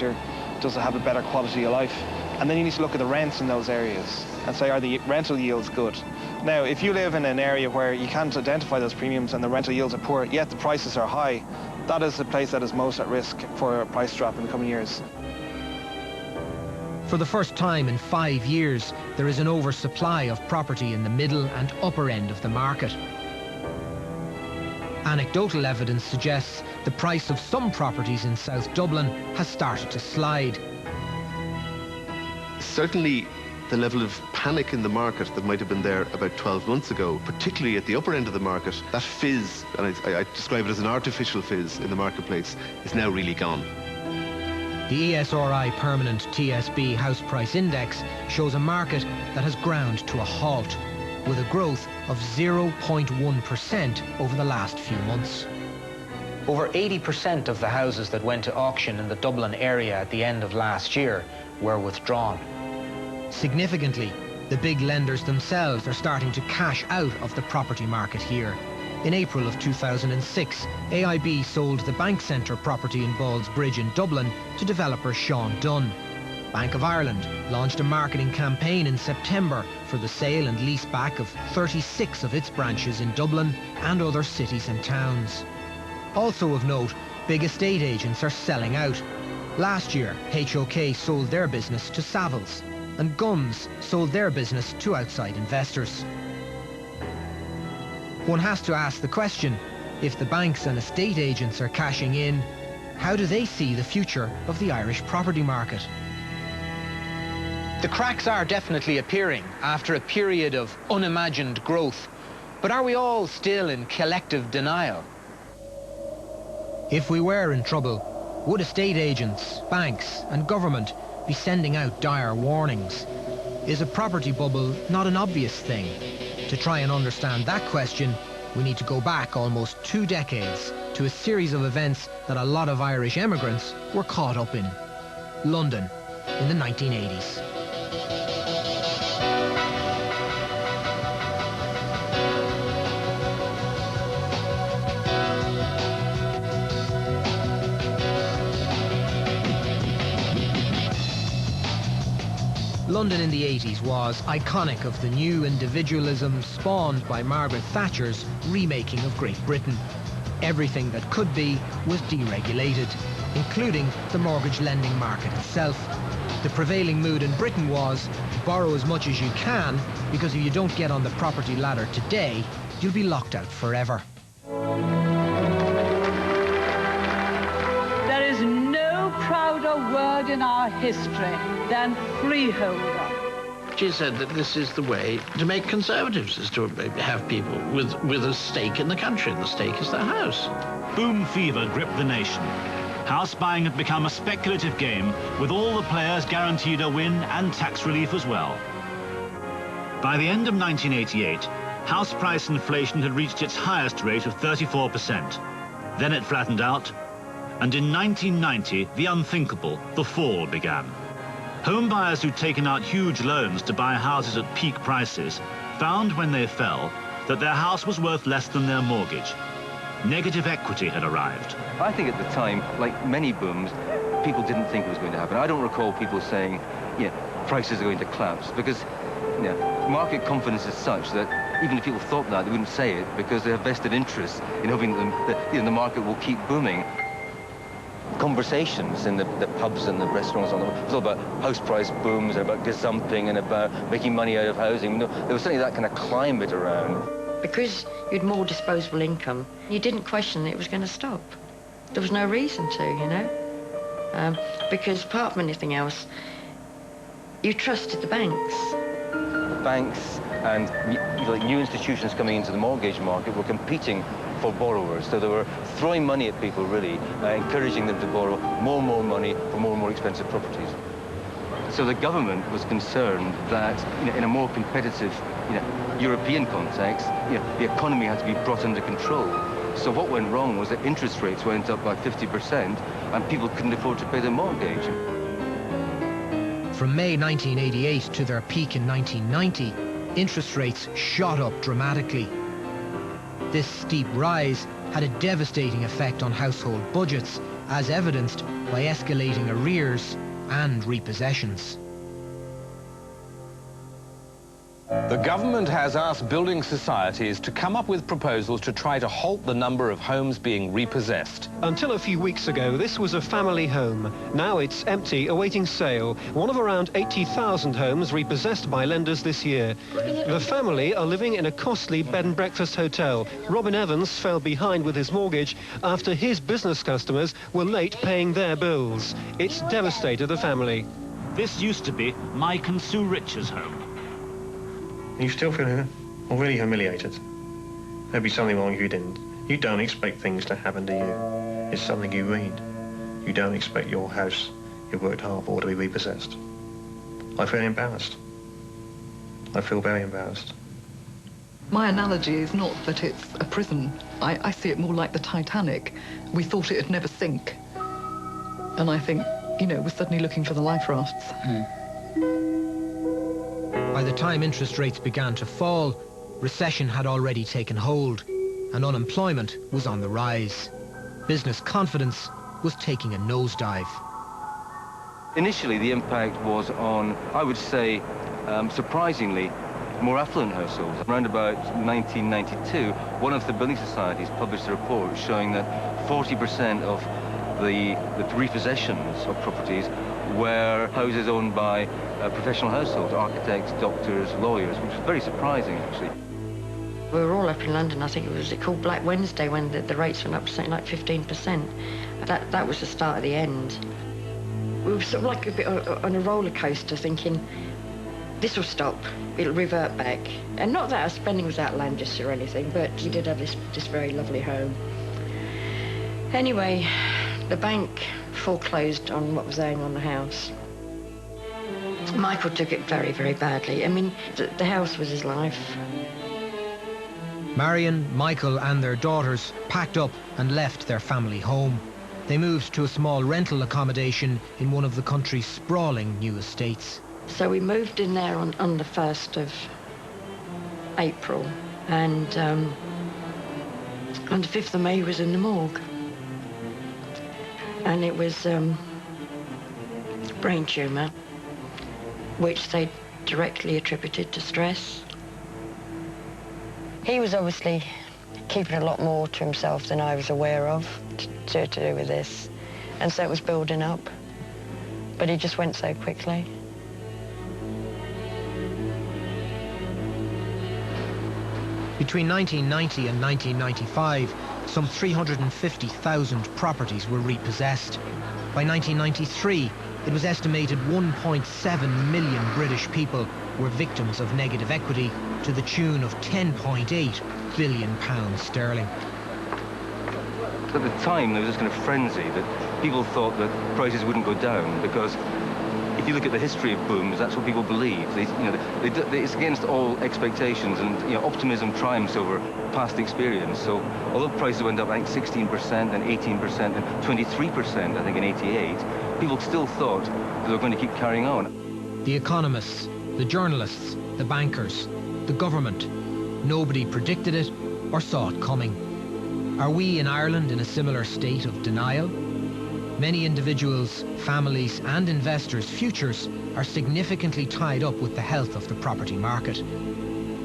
centre? Does it have a better quality of life? And then you need to look at the rents in those areas and say, are the rental yields good? Now, if you live in an area where you can't identify those premiums and the rental yields are poor, yet the prices are high, that is the place that is most at risk for a price drop in the coming years. For the first time in 5 years, there is an oversupply of property in the middle and upper end of the market. Anecdotal evidence suggests the price of some properties in South Dublin has started to slide. Certainly the level of panic in the market that might have been there about 12 months ago, particularly at the upper end of the market, that fizz, and I describe it as an artificial fizz in the marketplace, is now really gone. The ESRI Permanent TSB House Price Index shows a market that has ground to a halt, with a growth of 0.1% over the last few months. Over 80% of the houses that went to auction in the Dublin area at the end of last year were withdrawn. Significantly, the big lenders themselves are starting to cash out of the property market here. In April of 2006, AIB sold the Bank Centre property in Ballsbridge in Dublin to developer Sean Dunn. Bank of Ireland launched a marketing campaign in September for the sale and leaseback of 36 of its branches in Dublin and other cities and towns. Also of note, big estate agents are selling out. Last year, HOK sold their business to Savills, and Guns sold their business to outside investors. One has to ask the question, if the banks and estate agents are cashing in, how do they see the future of the Irish property market? The cracks are definitely appearing after a period of unimagined growth, but are we all still in collective denial? If we were in trouble, would estate agents, banks and government be sending out dire warnings? Is a property bubble not an obvious thing? To try and understand that question, we need to go back almost 2 decades to a series of events that a lot of Irish emigrants were caught up in. London in the 1980s. London in the 80s was iconic of the new individualism spawned by Margaret Thatcher's remaking of Great Britain. Everything that could be was deregulated, including the mortgage lending market itself. The prevailing mood in Britain was, borrow as much as you can, because if you don't get on the property ladder today, you'll be locked out forever. There is no prouder word in our history than freeholder. She said that this is the way to make Conservatives, is to have people with a stake in the country, and the stake is their house. Boom fever gripped the nation. House buying had become a speculative game, with all the players guaranteed a win and tax relief as well. By the end of 1988, house price inflation had reached its highest rate of 34%. Then it flattened out, and in 1990, the unthinkable, the fall, began. Home buyers who'd taken out huge loans to buy houses at peak prices found when they fell that their house was worth less than their mortgage. Negative equity had arrived. I think at the time, like many booms, people didn't think it was going to happen. I don't recall people saying, yeah, prices are going to collapse, because market confidence is such that even if people thought that, they wouldn't say it, because they have vested interest in hoping that the market will keep booming. Conversations in the pubs and the restaurants, it's all about house price booms and about gazumping and about making money out of housing. There was certainly that kind of climate around. Because you had more disposable income, you didn't question that it was going to stop. There was no reason to, you know. Because apart from anything else, you trusted the banks. Banks and new institutions coming into the mortgage market were competing for borrowers. So they were throwing money at people, really, encouraging them to borrow more and more money for more and more expensive properties. So the government was concerned that, in a more competitive, European context, the economy had to be brought under control. So what went wrong was that interest rates went up by 50% and people couldn't afford to pay their mortgage. From May 1988 to their peak in 1990, interest rates shot up dramatically. This steep rise had a devastating effect on household budgets as evidenced by escalating arrears and repossessions. The government has asked building societies to come up with proposals to try to halt the number of homes being repossessed. Until a few weeks ago, this was a family home. Now it's empty, awaiting sale. One of around 80,000 homes repossessed by lenders this year. The family are living in a costly bed and breakfast hotel. Robin Evans fell behind with his mortgage after his business customers were late paying their bills. It's devastated the family. This used to be Mike and Sue Rich's home. You still feel really humiliated. There'd be something wrong if you didn't. You don't expect things to happen to you. It's something you read. You don't expect your house you worked hard for to be repossessed. I feel embarrassed. I feel very embarrassed. My analogy is not that it's a prison. I see it more like the Titanic. We thought it'd never sink. And I think, you know, we're suddenly looking for the life rafts. By the time interest rates began to fall, recession had already taken hold and unemployment was on the rise. Business confidence was taking a nosedive. Initially, the impact was on, I would say, surprisingly, more affluent households. Around about 1992, one of the building societies published a report showing that 40% of the repossessions of properties were houses owned by professional households, architects, doctors, lawyers, which was very surprising, actually. We were all up in London, I think it was called Black Wednesday, when the rates went up something like 15%. That was the start of the end. We were sort of like a bit on a roller coaster, thinking, this will stop, it'll revert back. And not that our spending was outlandish or anything, but we did have this very lovely home. Anyway, the bank foreclosed on what was owing on the house. Michael took it very, very badly. I mean, the house was his life. Marion, Michael and their daughters packed up and left their family home. They moved to a small rental accommodation in one of the country's sprawling new estates. So we moved in there on the 1st of April, and on the 5th of May he was in the morgue. And it was brain tumour, which they directly attributed to stress. He was obviously keeping a lot more to himself than I was aware of to do with this, and so it was building up, but he just went so quickly. Between 1990 and 1995, some 350,000 properties were repossessed. By 1993, it was estimated 1.7 million British people were victims of negative equity to the tune of £10.8 billion sterling. At the time, there was this kind of frenzy that people thought that prices wouldn't go down because if you look at the history of booms, that's what people believe. It's against all expectations, and optimism triumphs over past experience. So although prices went up, I think 16% and 18% and 23%, I think in '88, people still thought that they were going to keep carrying on. The economists, the journalists, the bankers, the government, nobody predicted it or saw it coming. Are we in Ireland in a similar state of denial? Many individuals, families and investors' futures are significantly tied up with the health of the property market.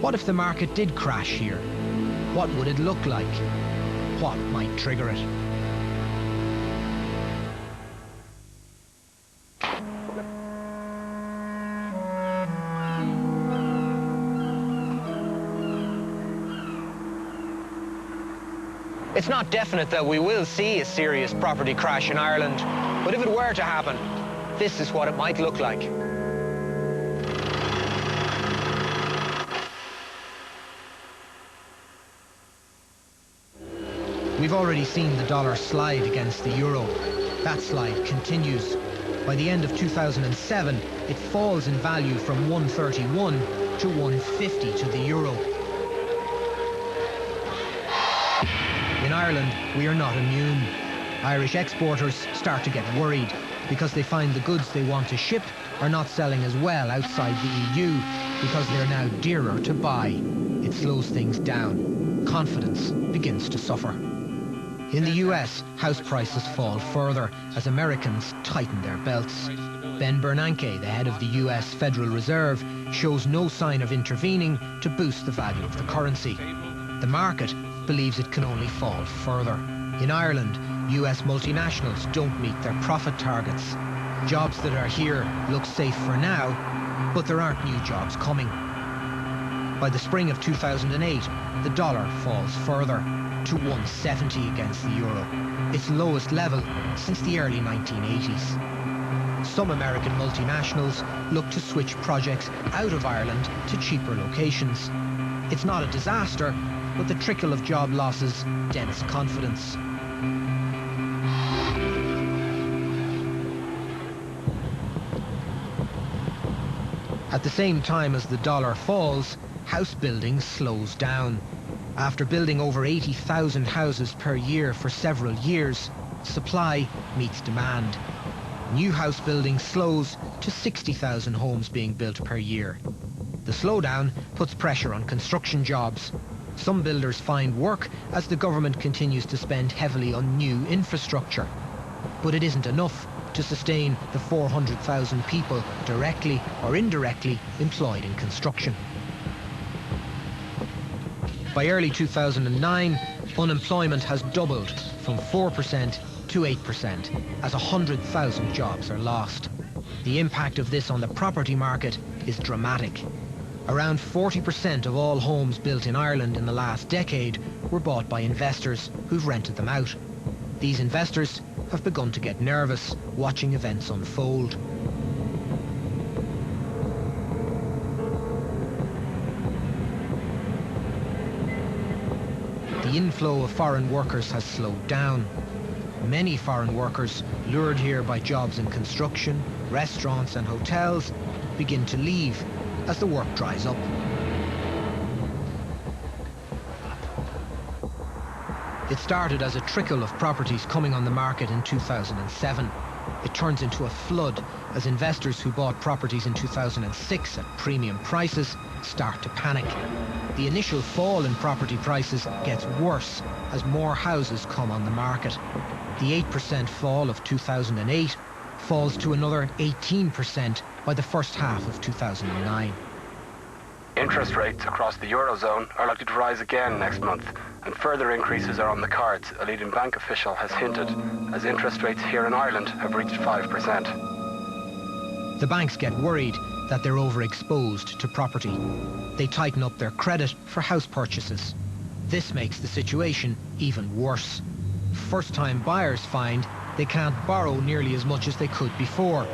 What if the market did crash here? What would it look like? What might trigger it? It's not definite that we will see a serious property crash in Ireland, but if it were to happen, this is what it might look like. We've already seen the dollar slide against the euro. That slide continues. By the end of 2007, it falls in value from 131 to 150 to the euro. In Ireland, we are not immune. Irish exporters start to get worried because they find the goods they want to ship are not selling as well outside the EU because they're now dearer to buy. It slows things down. Confidence begins to suffer. In the US, house prices fall further as Americans tighten their belts. Ben Bernanke, the head of the US Federal Reserve, shows no sign of intervening to boost the value of the currency. The market believes it can only fall further. In Ireland, US multinationals don't meet their profit targets. Jobs that are here look safe for now, but there aren't new jobs coming. By the spring of 2008, the dollar falls further to 170 against the euro, its lowest level since the early 1980s. Some American multinationals look to switch projects out of Ireland to cheaper locations. It's not a disaster, but the trickle of job losses dents confidence. At the same time as the dollar falls, house building slows down. After building over 80,000 houses per year for several years, supply meets demand. New house building slows to 60,000 homes being built per year. The slowdown puts pressure on construction jobs. Some builders find work as the government continues to spend heavily on new infrastructure. But it isn't enough to sustain the 400,000 people directly or indirectly employed in construction. By early 2009, unemployment has doubled from 4% to 8% as 100,000 jobs are lost. The impact of this on the property market is dramatic. Around 40% of all homes built in Ireland in the last decade were bought by investors who've rented them out. These investors have begun to get nervous watching events unfold. The inflow of foreign workers has slowed down. Many foreign workers, lured here by jobs in construction, restaurants and hotels, begin to leave as the work dries up. It started as a trickle of properties coming on the market in 2007. It turns into a flood as investors who bought properties in 2006 at premium prices start to panic. The initial fall in property prices gets worse as more houses come on the market. The 8% fall of 2008 falls to another 18% by the first half of 2009. Interest rates across the Eurozone are likely to rise again next month, and further increases are on the cards, a leading bank official has hinted, as interest rates here in Ireland have reached 5%. The banks get worried that they're overexposed to property. They tighten up their credit for house purchases. This makes the situation even worse. First-time buyers find they can't borrow nearly as much as they could before.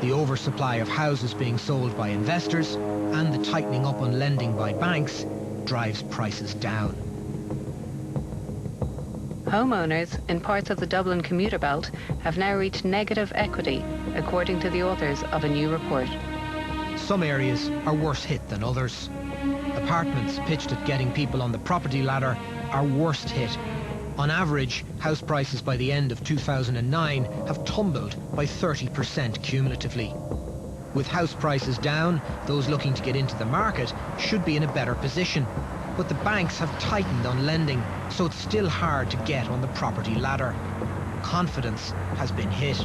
The oversupply of houses being sold by investors and the tightening up on lending by banks drives prices down. Homeowners in parts of the Dublin commuter belt have now reached negative equity, according to the authors of a new report. Some areas are worse hit than others. Apartments pitched at getting people on the property ladder are worst hit. On average, house prices by the end of 2009 have tumbled by 30% cumulatively. With house prices down, those looking to get into the market should be in a better position. But the banks have tightened on lending, so it's still hard to get on the property ladder. Confidence has been hit.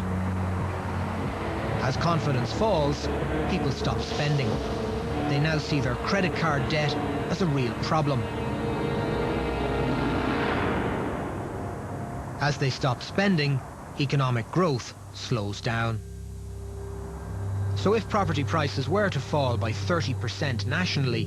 As confidence falls, people stop spending. They now see their credit card debt as a real problem. As they stop spending, economic growth slows down. So if property prices were to fall by 30% nationally,